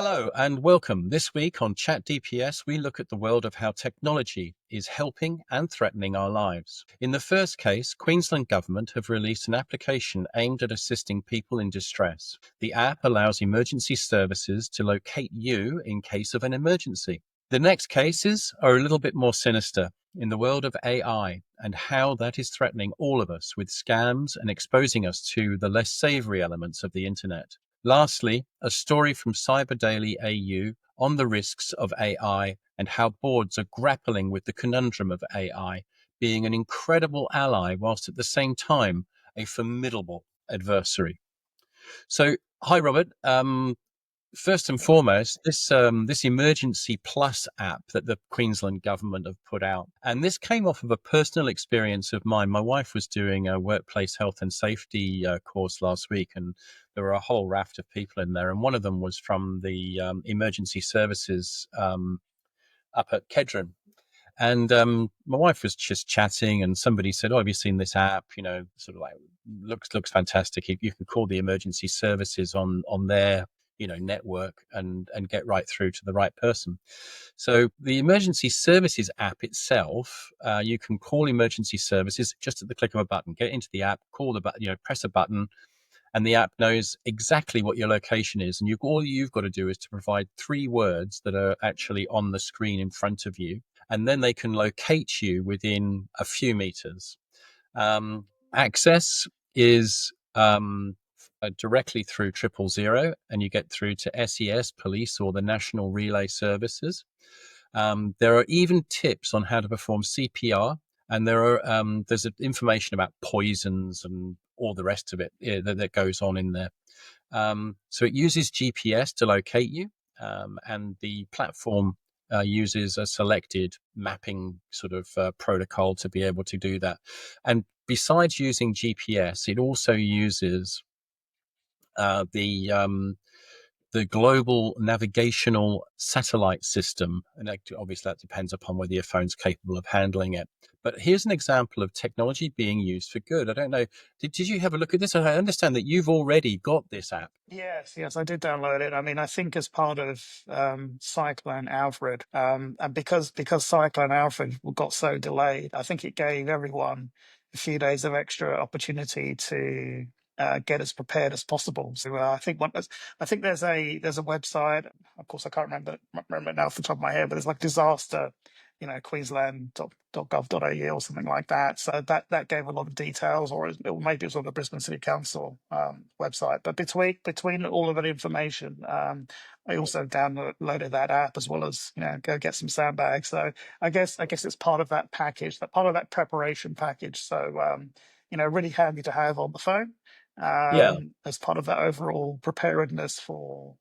Hello and welcome. This week on Chat DPS, we look at the world of how technology is helping and threatening our lives. In the first case, Queensland Government have released an application aimed at assisting people in distress. The app allows emergency services to locate you in case of an emergency. The next cases are a little bit more sinister in the world of AI and how that is threatening all of us with scams and exposing us to the less savory elements of the internet. Lastly, a story from Cyber Daily AU on the risks of AI and how boards are grappling with the conundrum of AI being an incredible ally whilst at the same time a formidable adversary. So, hi, Robert. First and foremost, this Emergency Plus app that the Queensland government have put out, and this came off of a personal experience of mine. My wife was doing a workplace health and safety course last week, and there were a whole raft of people in there, and one of them was from the emergency services up at Kedron. And my wife was just chatting, and somebody said, "Oh, have you seen this app? You know, sort of like looks fantastic. You can call the emergency services on their network and get right through to the right person." So the emergency services app itself, you can call emergency services just at the click of a button. Get into the app, call the button, press a button, and the app knows exactly what your location is. And all you've got to do is to provide 3 words that are actually on the screen in front of you, and then they can locate you within a few meters. Access is directly through 000, and you get through to SES, police, or the National Relay Services. There are even tips on how to perform CPR, and there's information about poisons and all the rest of it that goes on in there. So it uses GPS to locate you, and the platform uses a selected mapping sort of protocol to be able to do that. And besides using GPS, it also uses the global navigational satellite system. And obviously that depends upon whether your phone's capable of handling it. But here's an example of technology being used for good. I don't know, did you have a look at this? I understand that you've already got this app. Yes, I did download it. I mean, I think as part of Cyclone Alfred, and because Cyclone Alfred got so delayed, I think it gave everyone a few days of extra opportunity to get as prepared as possible. So I think there's a website. Of course, I can't remember it now off the top of my head, but there's like disaster, Queensland.gov.au or something like that. So that gave a lot of details, or maybe it was on the Brisbane City Council website. But between all of that information, I also downloaded that app as well as go get some sandbags. So I guess it's part of that package, that part of that preparation package. So really handy to have on the phone Yeah. as part of that overall preparedness for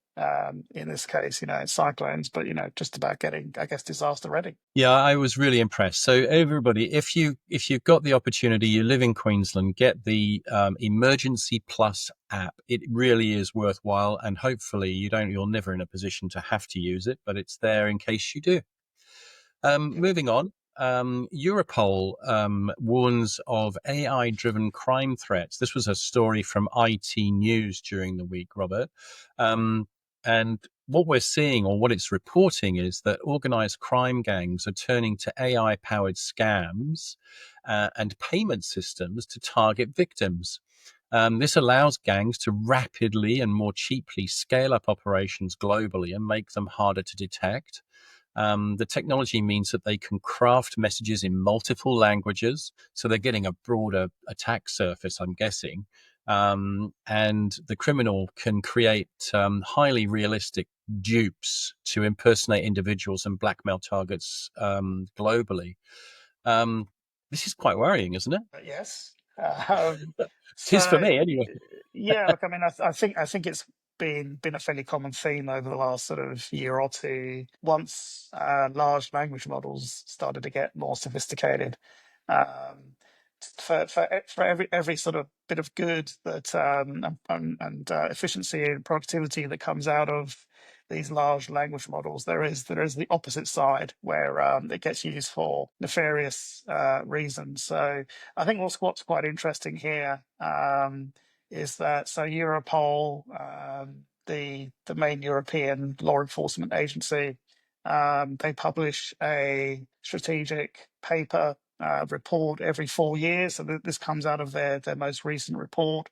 in this case, cyclones, but just about getting, I guess, disaster ready. Yeah, I was really impressed. So everybody, if you've got the opportunity, you live in Queensland, get the Emergency Plus app. It really is worthwhile, and hopefully you're never in a position to have to use it, but it's there in case you do. Moving on, Europol warns of AI-driven crime threats. This was a story from IT News during the week, Robert. And what we're seeing, or what it's reporting, is that organized crime gangs are turning to AI-powered scams and payment systems to target victims. This allows gangs to rapidly and more cheaply scale up operations globally and make them harder to detect. The technology means that they can craft messages in multiple languages, so they're getting a broader attack surface, I'm guessing. And the criminal can create highly realistic dupes to impersonate individuals and blackmail targets globally. This is quite worrying, isn't it? Yes. It is for So me, anyway. yeah, look, I mean, I think it's been a fairly common theme over the last sort of year or two. Once large language models started to get more sophisticated, um, for every sort of bit of good that and efficiency and productivity that comes out of these large language models, there is the opposite side where it gets used for nefarious reasons. So I think what's quite interesting here is that so Europol the main European law enforcement agency. They publish a strategic paper report every 4 years. So this comes out of their most recent report,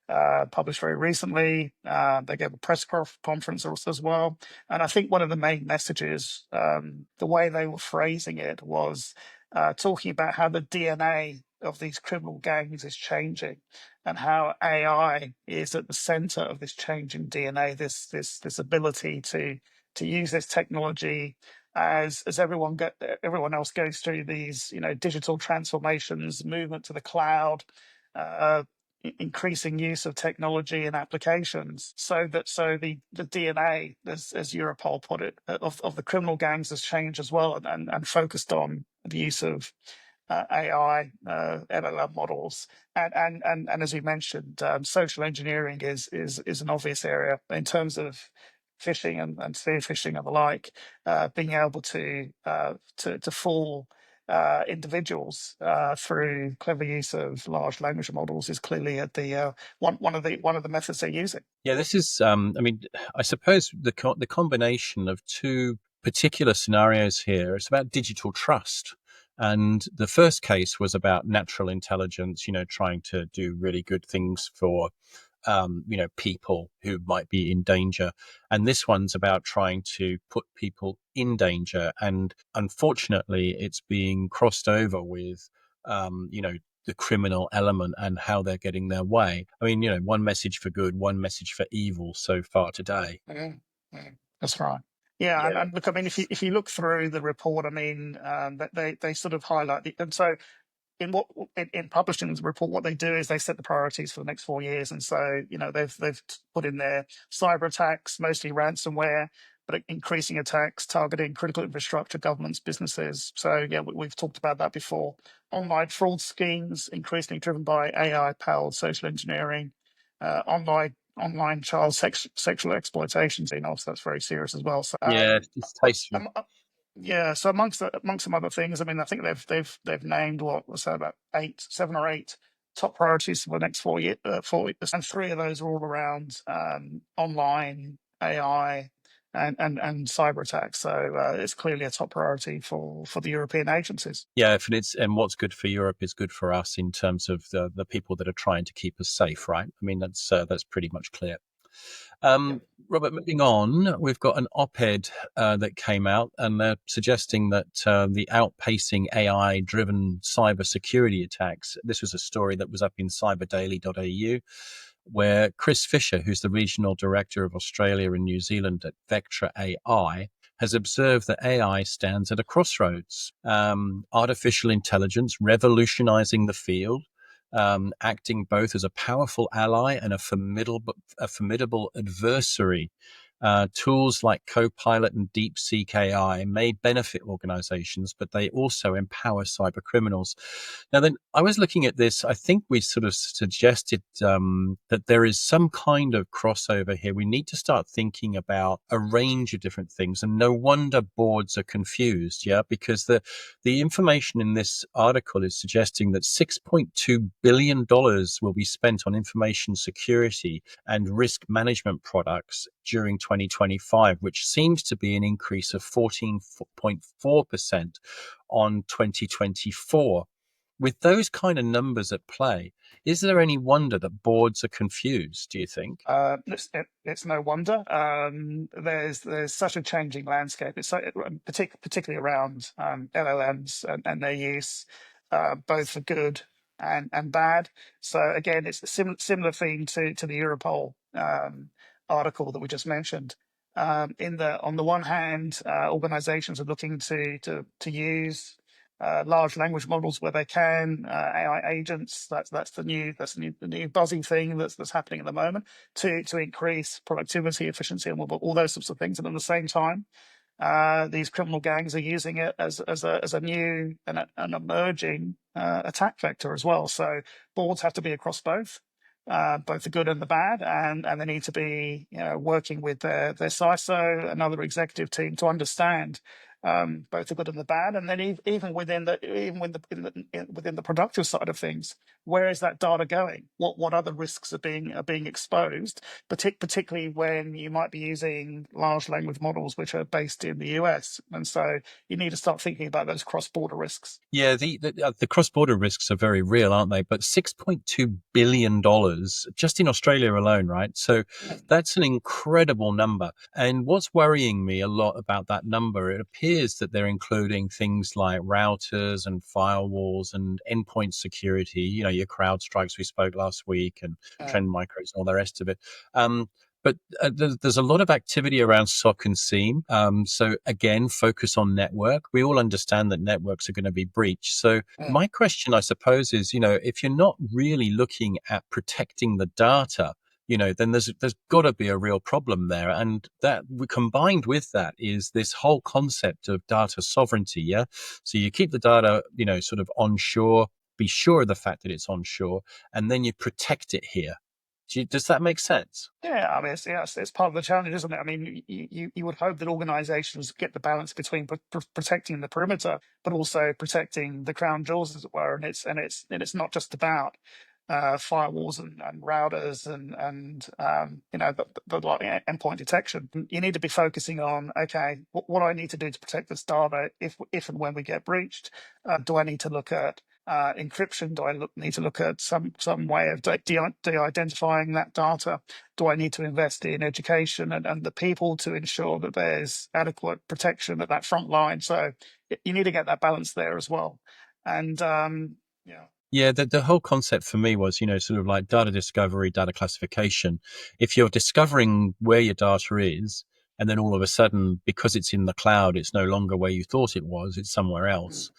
published very recently. They gave a press conference as well. And I think one of the main messages, the way they were phrasing it, was talking about how the DNA of these criminal gangs is changing, and how AI is at the center of this changing DNA, this ability to use this technology as everyone else goes through these digital transformations, movement to the cloud, uh, increasing use of technology and applications, so the DNA, as Europol put it, of the criminal gangs has changed as well, and focused on the use of AI, LLM models, and as we mentioned, social engineering is an obvious area in terms of phishing and spear phishing and the like. Being able to fool individuals through clever use of large language models is clearly at the one of the methods they're using. Yeah, this is. I mean, I suppose the combination of two particular scenarios here. It's about digital trust, and the first case was about natural intelligence. Trying to do really good things for people who might be in danger. And this one's about trying to put people in danger. And unfortunately, it's being crossed over with, the criminal element and how they're getting their way. I mean, one message for good, one message for evil so far today. Mm, mm, that's right. Yeah, and, Yeah. and look, I mean, if you look through the report, I mean, that they sort of highlight and so in publishing the report, what they do is they set the priorities for the next 4 years, and so they've put in there cyber attacks, mostly ransomware, but increasing attacks targeting critical infrastructure, governments, businesses. So yeah, we've talked about that before. Online fraud schemes, increasingly driven by AI-powered social engineering, online child sexual exploitation. So that's very serious as well. So Yeah, it's tasteful. yeah, so amongst some other things, I mean, I think they've named what was that, about 7 or 8 top priorities for the next 4 years, 4 years, and 3 of those are all around online AI and cyber attacks. So it's clearly a top priority for the European agencies. Yeah, and what's good for Europe is good for us in terms of the people that are trying to keep us safe, right? I mean, that's pretty much clear. Yep. Robert, moving on, we've got an op-ed that came out, and they're suggesting that the outpacing AI-driven cybersecurity attacks. This was a story that was up in cyberdaily.au, where Chris Fisher, who's the regional director of Australia and New Zealand at Vectra AI, has observed that AI stands at a crossroads. Artificial intelligence revolutionizing the field, acting both as a powerful ally and a formidable adversary. Tools like Copilot and DeepSeek AI may benefit organizations, but they also empower cyber criminals. Now, then, I was looking at this. I think we sort of suggested that there is some kind of crossover here. We need to start thinking about a range of different things, and no wonder boards are confused, yeah, because the information in this article is suggesting that $6.2 billion will be spent on information security and risk management products during 2025, which seems to be an increase of 14.4% on 2024. With those kind of numbers at play, is there any wonder that boards are confused, do you think? It's no wonder. There's such a changing landscape. It's particularly around LLMs and their use, both for good and bad. So again, it's a similar thing to the Europol article that we just mentioned. On the one hand, organizations are looking to use large language models where they can, AI agents. That's the new buzzy thing that's happening at the moment to increase productivity, efficiency, and all those sorts of things. And at the same time, these criminal gangs are using it as a new and an emerging attack vector as well. So boards have to be across both the good and the bad, and they need to be working with their CISO and other executive team to understand both the good and the bad, and then even within the productive side of things, where is that data going? What other risks are being exposed? Particularly when you might be using large language models which are based in the US, and so you need to start thinking about those cross-border risks. Yeah, the cross-border risks are very real, aren't they? But $6.2 billion just in Australia alone, right? So that's an incredible number. And what's worrying me a lot about that number, it appears that they're including things like routers and firewalls and endpoint security, your CrowdStrikes we spoke last week and Mm, Trend Micros and all the rest of it. Um, but there's a lot of activity around SOC and SIEM. So again, focus on network. We all understand that networks are going to be breached. So mm, my question, I suppose, is, if you're not really looking at protecting the data, then there's got to be a real problem there. And that combined with that is this whole concept of data sovereignty. Yeah. So you keep the data, sort of onshore, be sure of the fact that it's onshore, and then you protect it here. Does that make sense? Yeah, I mean, it's part of the challenge, isn't it? I mean, you would hope that organizations get the balance between protecting the perimeter, but also protecting the crown jewels, as it were. And it's not just about firewalls and routers and the like, endpoint detection. You need to be focusing on, okay, what do I need to do to protect this data if and when we get breached? Do I need to look at encryption? Do I need to look at some way of de-identifying that data? Do I need to invest in education and the people to ensure that there's adequate protection at that front line? So you need to get that balance there as well. And yeah. Yeah, the whole concept for me was, sort of like data discovery, data classification. If you're discovering where your data is, and then all of a sudden, because it's in the cloud, it's no longer where you thought it was, it's somewhere Mm. else.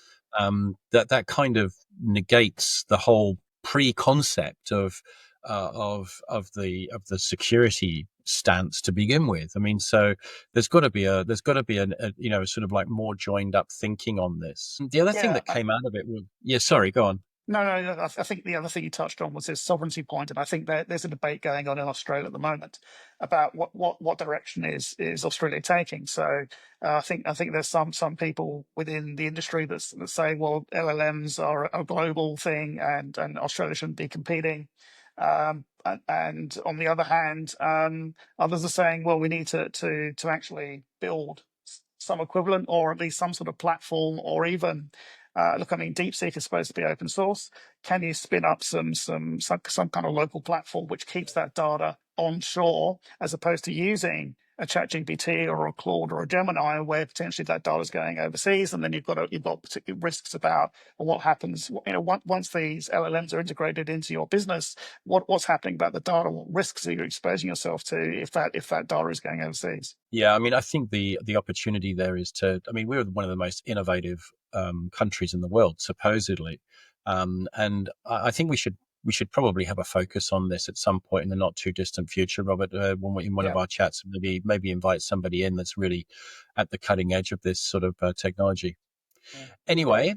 That kind of negates the whole pre-concept of the security stance to begin with. I mean, so there's got to be a sort of like more joined up thinking on this. The other thing Yeah, that came out of it was, yeah, sorry, go on. no. I think the other thing you touched on was this sovereignty point, and I think there's a debate going on in Australia at the moment about what direction is Australia taking. So I think there's some people within the industry that say, well, LLMs are a global thing, and Australia shouldn't be competing. And on the other hand, others are saying, well, we need to actually build some equivalent, or at least some sort of platform, or even look, I mean, DeepSeek is supposed to be open source. Can you spin up some kind of local platform which keeps that data onshore, as opposed to using a Chat GPT or a Claude or a Gemini, where potentially that data is going overseas, and then you've got particular risks about what happens. Once these LLMs are integrated into your business, what's happening about the data? What risks are you exposing yourself to if that data is going overseas? Yeah, I mean, I think the opportunity there is to. I mean, we're one of the most innovative countries in the world, supposedly, and I think we should probably have a focus on this at some point in the not too distant future, Robert. In one of Yeah. our chats, maybe invite somebody in that's really at the cutting edge of this sort of technology. Yeah. Great. Anyway,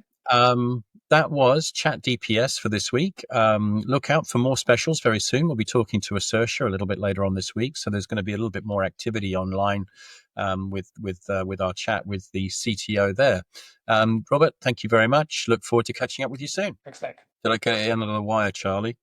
that was Chat DPS for this week. Look out for more specials very soon. We'll be talking to Assertia a little bit later on this week, so there's going to be a little bit more activity online with our chat with the CTO there. Robert, thank you very much. Look forward to catching up with you soon. Thanks, Nick. Did I get it under the wire, Charlie?